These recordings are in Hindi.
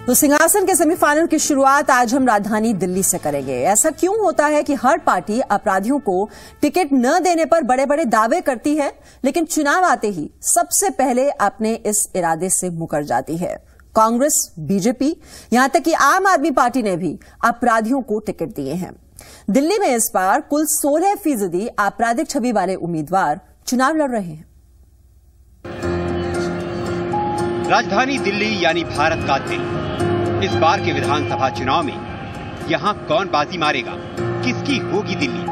तो सिंहासन के सेमीफाइनल की शुरुआत आज हम राजधानी दिल्ली से करेंगे। ऐसा क्यों होता है कि हर पार्टी अपराधियों को टिकट न देने पर बड़े बड़े दावे करती है, लेकिन चुनाव आते ही सबसे पहले अपने इस इरादे से मुकर जाती है। कांग्रेस, बीजेपी, यहां तक कि आम आदमी पार्टी ने भी अपराधियों को टिकट दिए हैं। दिल्ली में इस बार कुल 16% आपराधिक छवि वाले उम्मीदवार चुनाव लड़ रहे हैं। राजधानी दिल्ली यानी भारत का दिल। इस बार के विधानसभा चुनाव में यहाँ कौन बाजी मारेगा, किसकी होगी दिल्ली,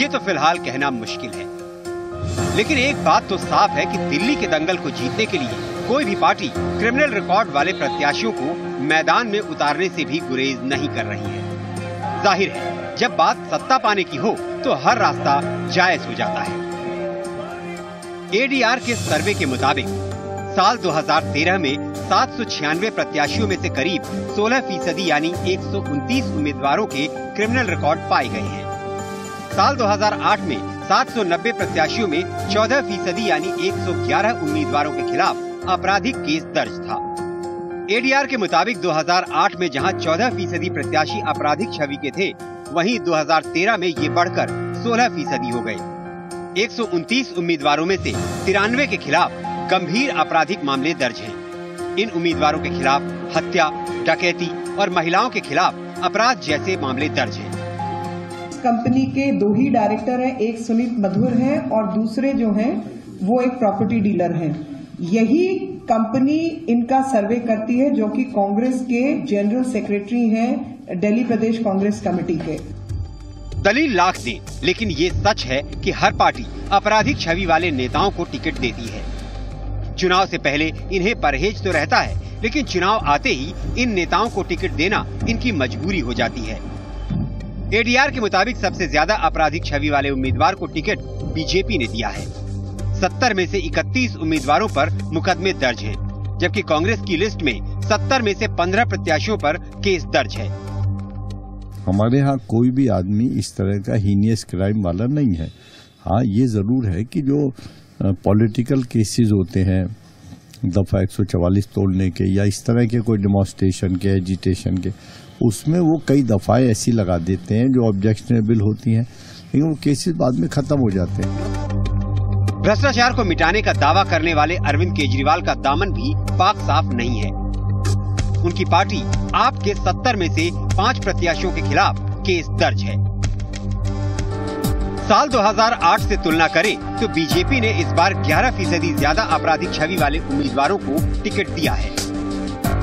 ये तो फिलहाल कहना मुश्किल है। लेकिन एक बात तो साफ है कि दिल्ली के दंगल को जीतने के लिए कोई भी पार्टी क्रिमिनल रिकॉर्ड वाले प्रत्याशियों को मैदान में उतारने से भी गुरेज नहीं कर रही है। जाहिर है, जब बात सत्ता पाने की हो तो हर रास्ता जायज हो जाता है। एडीआर के सर्वे के मुताबिक साल 2013 में 796 प्रत्याशियों में से करीब 16% यानी 129 उम्मीदवारों के क्रिमिनल रिकॉर्ड पाए गए हैं। साल 2008 में 790 प्रत्याशियों में 14% यानी 111 उम्मीदवारों के खिलाफ आपराधिक केस दर्ज था। एडीआर के मुताबिक 2008 में जहां 14% प्रत्याशी आपराधिक छवि के थे, वहीं 2013 में ये बढ़कर 16% हो गए। 129 उम्मीदवारों में से 93 के खिलाफ गंभीर आपराधिक मामले दर्ज हैं। इन उम्मीदवारों के खिलाफ हत्या, डकैती और महिलाओं के खिलाफ अपराध जैसे मामले दर्ज हैं। कंपनी के 2 ही डायरेक्टर हैं, एक सुनीत मधुर है और दूसरे जो हैं वो एक प्रॉपर्टी डीलर हैं। यही कंपनी इनका सर्वे करती है, जो कि कांग्रेस के जनरल सेक्रेटरी हैं दिल्ली प्रदेश कांग्रेस कमेटी के। दलील लाख दें, लेकिन ये सच है कि हर पार्टी आपराधिक छवि वाले नेताओं को टिकट देती है। चुनाव से पहले इन्हें परहेज तो रहता है, लेकिन चुनाव आते ही इन नेताओं को टिकट देना इनकी मजबूरी हो जाती है। एडीआर के मुताबिक सबसे ज्यादा आपराधिक छवि वाले उम्मीदवार को टिकट बीजेपी ने दिया है। 70 में से 31 उम्मीदवारों पर मुकदमे दर्ज हैं, जबकि कांग्रेस की लिस्ट में 70 में से 15 प्रत्याशियों पर केस दर्ज है। हमारे यहाँ कोई भी आदमी इस तरह का हीनियस क्राइम वाला नहीं है। हाँ, ये जरूर है कि जो पॉलिटिकल केसेस होते हैं, दफा 144 तोड़ने के या इस तरह के कोई डेमोन्स्ट्रेशन के, एजिटेशन के, उसमें वो कई दफाएं ऐसी लगा देते हैं जो ऑब्जेक्शनेबल होती हैं, लेकिन वो केसेस बाद में खत्म हो जाते हैं। भ्रष्टाचार को मिटाने का दावा करने वाले अरविंद केजरीवाल का दामन भी पाक साफ नहीं है। उनकी पार्टी आप के 70 में से 5 प्रत्याशियों के खिलाफ केस दर्ज है। साल 2008 से तुलना करें तो बीजेपी ने इस बार 11% ज्यादा आपराधिक छवि वाले उम्मीदवारों को टिकट दिया है।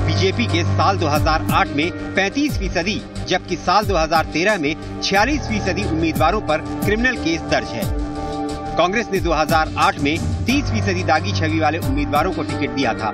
बीजेपी के साल 2008 में 35%, जबकि साल 2013 में 46% उम्मीदवारों पर क्रिमिनल केस दर्ज है। कांग्रेस ने 2008 में 30% दागी छवि वाले उम्मीदवारों को टिकट दिया था,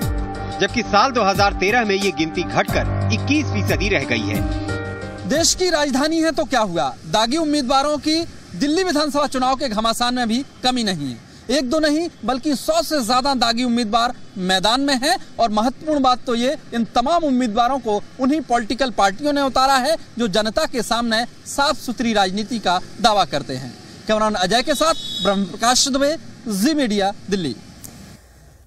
जबकि साल 2013 में ये गिनती घटकर 21% रह गई है। देश की राजधानी है तो क्या हुआ, दागी उम्मीदवारों की दिल्ली विधानसभा चुनाव के घमासान में भी कमी नहीं है। 1-2 नहीं बल्कि 100 से ज्यादा दागी उम्मीदवार मैदान में हैं, और महत्वपूर्ण बात तो ये, इन तमाम उम्मीदवारों को उन्हीं पॉलिटिकल पार्टियों ने उतारा है जो जनता के सामने साफ सुथरी राजनीति का दावा करते हैं। कैमरामैन अजय के साथ ब्रह्म प्रकाश दुबे, जी मीडिया, दिल्ली।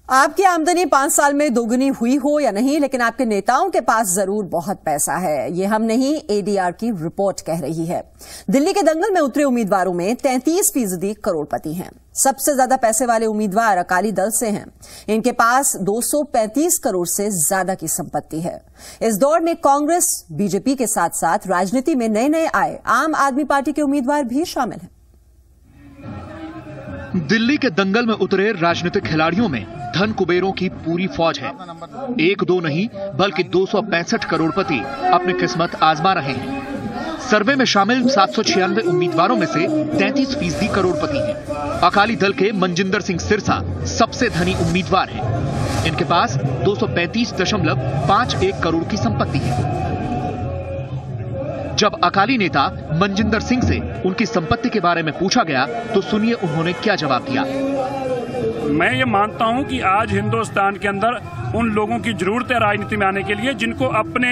आपकी आमदनी 5 साल में दोगुनी हुई हो या नहीं, लेकिन आपके नेताओं के पास जरूर बहुत पैसा है। ये हम नहीं, एडीआर की रिपोर्ट कह रही है। दिल्ली के दंगल में उतरे उम्मीदवारों में 33% करोड़पति हैं। सबसे ज्यादा पैसे वाले उम्मीदवार अकाली दल से हैं। इनके पास 235 करोड़ से ज्यादा की संपत्ति है। इस दौर में कांग्रेस, बीजेपी के साथ साथ राजनीति में नए आए आम आदमी पार्टी के उम्मीदवार भी शामिल हैं। दिल्ली के दंगल में उतरे राजनीतिक खिलाड़ियों में धन कुबेरों की पूरी फौज है। 1-2 नहीं बल्कि 265 करोड़पति अपनी किस्मत आजमा रहे हैं। सर्वे में शामिल 796 उम्मीदवारों में से 33% करोड़पति हैं। अकाली दल के मनजिंदर सिंह सिरसा सबसे धनी उम्मीदवार हैं। इनके पास 235.51 करोड़ की संपत्ति है। जब अकाली नेता मनजिंदर सिंह से उनकी संपत्ति के बारे में पूछा गया तो सुनिए उन्होंने क्या जवाब दिया। मैं ये मानता हूं कि आज हिंदुस्तान के अंदर उन लोगों की जरूरत है राजनीति में आने के लिए जिनको अपने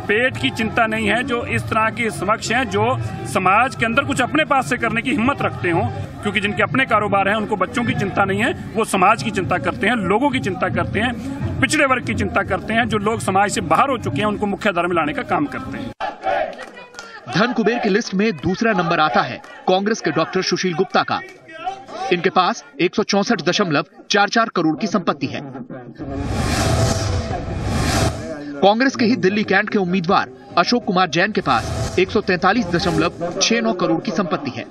पेट की चिंता नहीं है, जो इस तरह की समक्ष हैं, जो समाज के अंदर कुछ अपने पास से करने की हिम्मत रखते हों। क्योंकि जिनके अपने कारोबार हैं उनको बच्चों की चिंता नहीं है, वो समाज की चिंता करते हैं, लोगों की चिंता करते हैं, पिछड़े वर्ग की चिंता करते हैं। जो लोग समाज से बाहर हो चुके हैं उनको मुख्य धारा में लाने का काम करते हैं। धन कुबेर की लिस्ट में दूसरा नंबर आता है कांग्रेस के डॉक्टर सुशील गुप्ता का। इनके पास 164.44 करोड़ की संपत्ति है। कांग्रेस के ही दिल्ली कैंट के उम्मीदवार अशोक कुमार जैन के पास 143.69 करोड़ की संपत्ति है।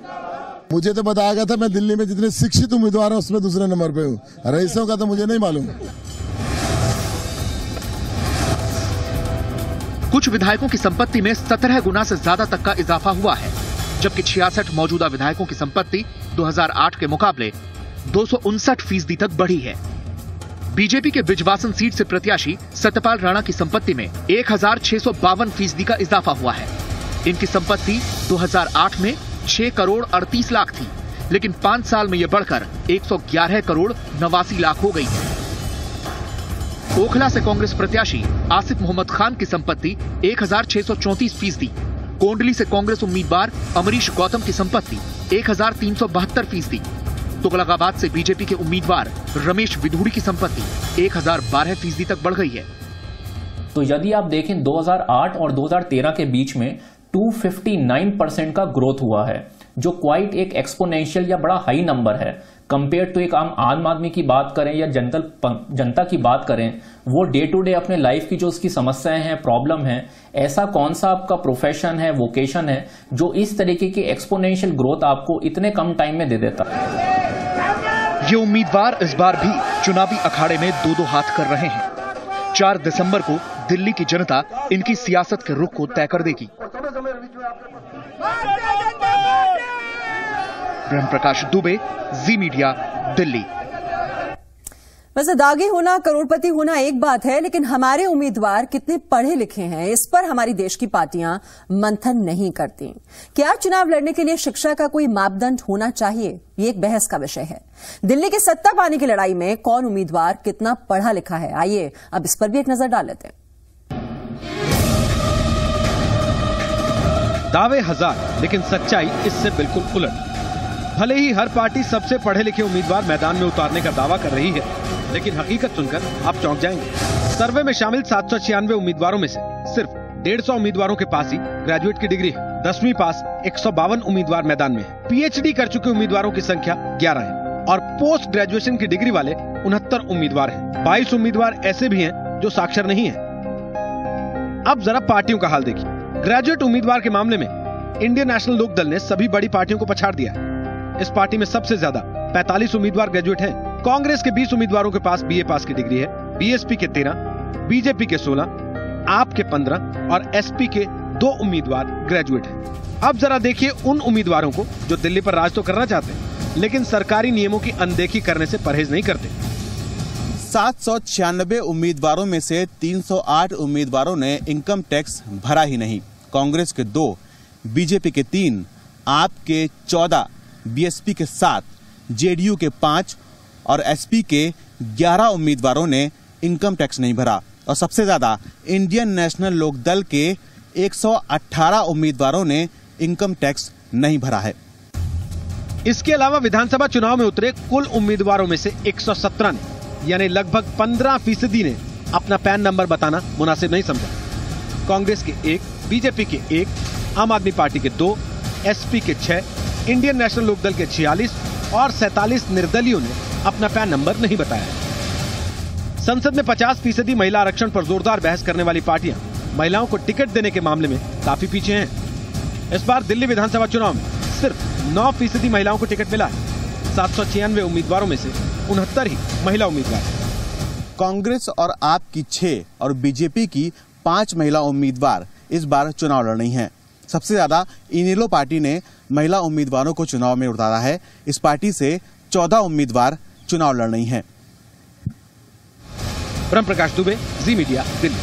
मुझे तो बताया गया था मैं दिल्ली में जितने शिक्षित उम्मीदवार हैं उसमें दूसरे नंबर पे हूँ, रईसों का तो मुझे नहीं मालूम। कुछ विधायकों की संपत्ति में 17 गुना से ज्यादा तक का इजाफा हुआ है, जबकि 66 मौजूदा विधायकों की संपत्ति 2008 के मुकाबले 259% तक बढ़ी है। बीजेपी के बिजवासन सीट से प्रत्याशी सत्यपाल राणा की संपत्ति में 1652% का इजाफा हुआ है। इनकी संपत्ति 2008 में 6 करोड़ 38 लाख थी, लेकिन 5 साल में यह बढ़कर 111 करोड़ 89 लाख हो गई है। ओखला से कांग्रेस प्रत्याशी आसिफ मोहम्मद खान की संपत्ति 1634%, कोंडली से कांग्रेस उम्मीदवार अमरीश गौतम की संपत्ति 1372%, तुगलकाबाद से बीजेपी के उम्मीदवार रमेश विधूड़ी की संपत्ति 1012% तक बढ़ गई है। तो यदि आप देखें 2008 और 2013 के बीच में 259% का ग्रोथ हुआ है, जो क्वाइट एक एक्सपोनेंशियल या बड़ा हाई नंबर है। कंपेयर टू एक आम आदमी की बात करें या जनता की बात करें, वो डे टू डे अपने लाइफ की जो उसकी समस्याएं हैं, प्रॉब्लम है, ऐसा कौन सा आपका प्रोफेशन है, वोकेशन है जो इस तरीके की एक्सपोनेंशियल ग्रोथ आपको इतने कम टाइम में दे देता है। ये उम्मीदवार इस बार भी चुनावी अखाड़े में दो हाथ कर रहे हैं। 4 दिसंबर को दिल्ली की जनता इनकी सियासत के रुख को तय कर देगी। ब्रह्म प्रकाश दुबे, जी मीडिया, दिल्ली। वैसे दागी होना, करोड़पति होना एक बात है, लेकिन हमारे उम्मीदवार कितने पढ़े लिखे हैं, इस पर हमारी देश की पार्टियां मंथन नहीं करती। क्या चुनाव लड़ने के लिए शिक्षा का कोई मापदंड होना चाहिए? ये एक बहस का विषय है। दिल्ली की सत्ता पाने की लड़ाई में कौन उम्मीदवार कितना पढ़ा लिखा है, आइए अब इस पर भी एक नजर डाल लेते हैं। दावे हजार, लेकिन सच्चाई इससे बिल्कुल उलट। भले ही हर पार्टी सबसे पढ़े लिखे उम्मीदवार मैदान में उतारने का दावा कर रही है, लेकिन हकीकत सुनकर आप चौंक जाएंगे। सर्वे में शामिल 796 उम्मीदवारों में से सिर्फ 150 उम्मीदवारों के पास ही ग्रेजुएट की डिग्री है। 10वीं पास 152 उम्मीदवार मैदान में है। पीएचडी कर चुके उम्मीदवारों की संख्या 11 है और पोस्ट ग्रेजुएशन की डिग्री वाले 69 उम्मीदवार हैं। 22 उम्मीदवार ऐसे भी हैं जो साक्षर नहीं है। अब जरा पार्टियों का हाल देखिए। ग्रेजुएट उम्मीदवार के मामले में इंडियन नेशनल लोकदल ने सभी बड़ी पार्टियों को पछाड़ दिया है। इस पार्टी में सबसे ज्यादा 45 उम्मीदवार ग्रेजुएट हैं। कांग्रेस के 20 उम्मीदवारों के पास बीए पास की डिग्री है, बीएसपी के 13, बीजेपी के 16, आप के 15 और एसपी के 2 उम्मीदवार ग्रेजुएट हैं। अब जरा देखिए उन उम्मीदवारों को जो दिल्ली पर राज तो करना चाहते हैं, लेकिन सरकारी नियमों की अनदेखी करने से परहेज नहीं करते। 796 उम्मीदवारों में से 308 उम्मीदवारों ने इनकम टैक्स भरा ही नहीं। कांग्रेस के 2, बीजेपी के 3, आप के 14, बीएसपी के 7, जेडीयू के 5 और एसपी के 11 उम्मीदवारों ने इनकम टैक्स नहीं भरा। और सबसे ज्यादा इंडियन नेशनल लोकदल के 118 उम्मीदवारों ने इनकम टैक्स नहीं भरा है। इसके अलावा विधानसभा चुनाव में उतरे कुल उम्मीदवारों में से 117 ने, यानी लगभग 15% ने अपना पैन नंबर बताना मुनासिब नहीं समझा। कांग्रेस के 1, बीजेपी के 1, आम आदमी पार्टी के 2, एसपी के 6, इंडियन नेशनल लोकदल के 46 और 47 निर्दलियों ने अपना पैन नंबर नहीं बताया। संसद में 50% महिला आरक्षण पर जोरदार बहस करने वाली पार्टियां महिलाओं को टिकट देने के मामले में काफी पीछे हैं। इस बार दिल्ली विधानसभा चुनाव में सिर्फ 9% महिलाओं को टिकट मिला है। 796 उम्मीदवारों में से 69 ही महिला उम्मीदवार। कांग्रेस और आप की 6 और बीजेपी की 5 महिला उम्मीदवार इस बार चुनाव लड़ रही हैं। सबसे ज्यादा इनेलो पार्टी ने महिला उम्मीदवारों को चुनाव में उतारा है। इस पार्टी से 14 उम्मीदवार चुनाव लड़ रही हैं। ब्रह्म प्रकाश दुबे, जी मीडिया, दिल्ली।